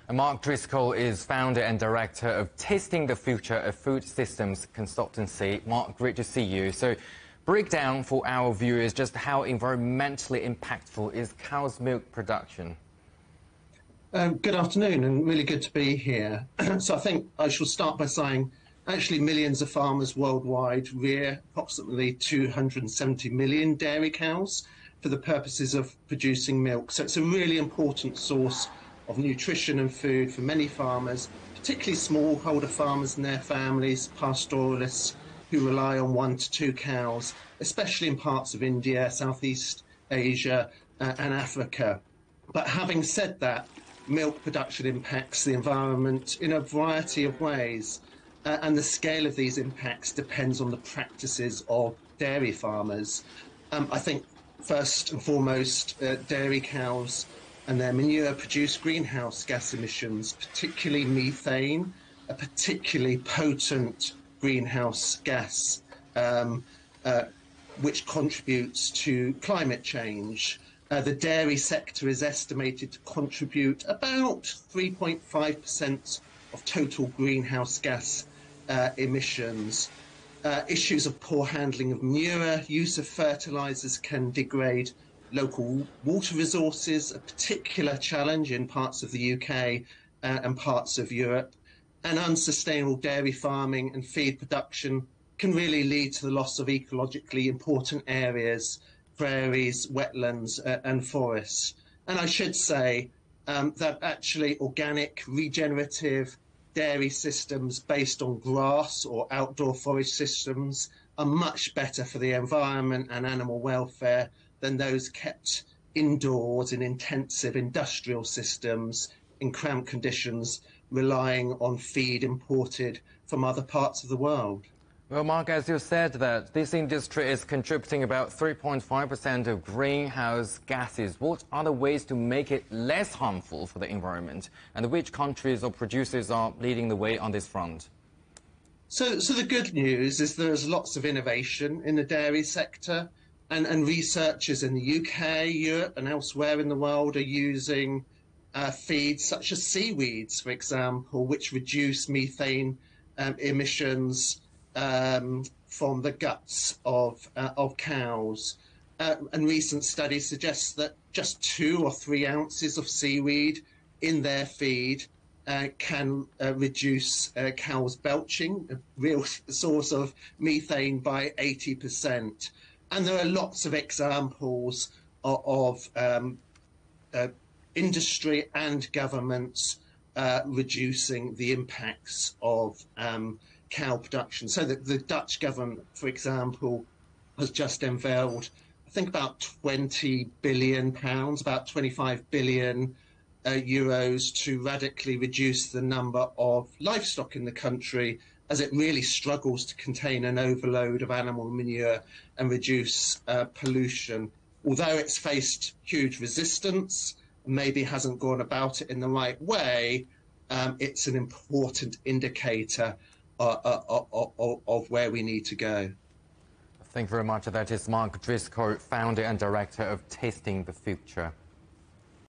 And Mark Driscoll is founder and director of Tasting the Future, a food systems consultancy. Mark, great to see you. So, break down for our viewers just how environmentally impactful is cow's milk production. Good afternoon, and really good to be here. So I think I shall start by saying actually millions of farmers worldwide rear approximately 270 million dairy cows for the purposes of producing milk. So it's a really important source of nutrition and food for many farmers, particularly smallholder farmers and their families, pastoralists who rely on 1 to 2 cows, especially in parts of India, Southeast Asia and Africa. But having said that, milk production impacts the environment in a variety of ways, and the scale of these impacts depends on the practices of dairy farmers. I think first and foremost, dairy cows and their manure produce greenhouse gas emissions, particularly methane, a particularly potent greenhouse gas which contributes to climate change. The dairy sector is estimated to contribute about 3.5% of total greenhouse gas emissions. Issues of poor handling of manure, use of fertilisers can degrade local water resources, a particular challenge in parts of the UK and parts of Europe. And unsustainable dairy farming and feed production can really lead to the loss of ecologically important areas, prairies, wetlands and forests. And I should say that actually organic, regenerative dairy systems based on grass or outdoor forage systems are much better for the environment and animal welfare than those kept indoors in intensive industrial systems in cramped conditions, relying on feed imported from other parts of the world. Well, Mark, as you said, that this industry is contributing about 3.5% of greenhouse gases. What are the ways to make it less harmful for the environment? And which countries or producers are leading the way on this front? So the good news is there's lots of innovation in the dairy sector, and researchers in the UK, Europe and elsewhere in the world are using feeds such as seaweeds, for example, which reduce methane emissions from the guts of cows. And recent studies suggest that just 2 or 3 ounces of seaweed in their feed can reduce cows' belching, a real source of methane, by 80%. And there are lots of examples of industry and governments reducing the impacts of cow production. So that the Dutch government, for example, has just unveiled, I think, about £20 billion, about 25 billion euros to radically reduce the number of livestock in the country, as it really struggles to contain an overload of animal manure and reduce pollution. Although it's faced huge resistance, maybe hasn't gone about it in the right way, it's an important indicator of where we need to go. Thank you very much. That is Mark Driscoll, founder and director of Tasting the Future.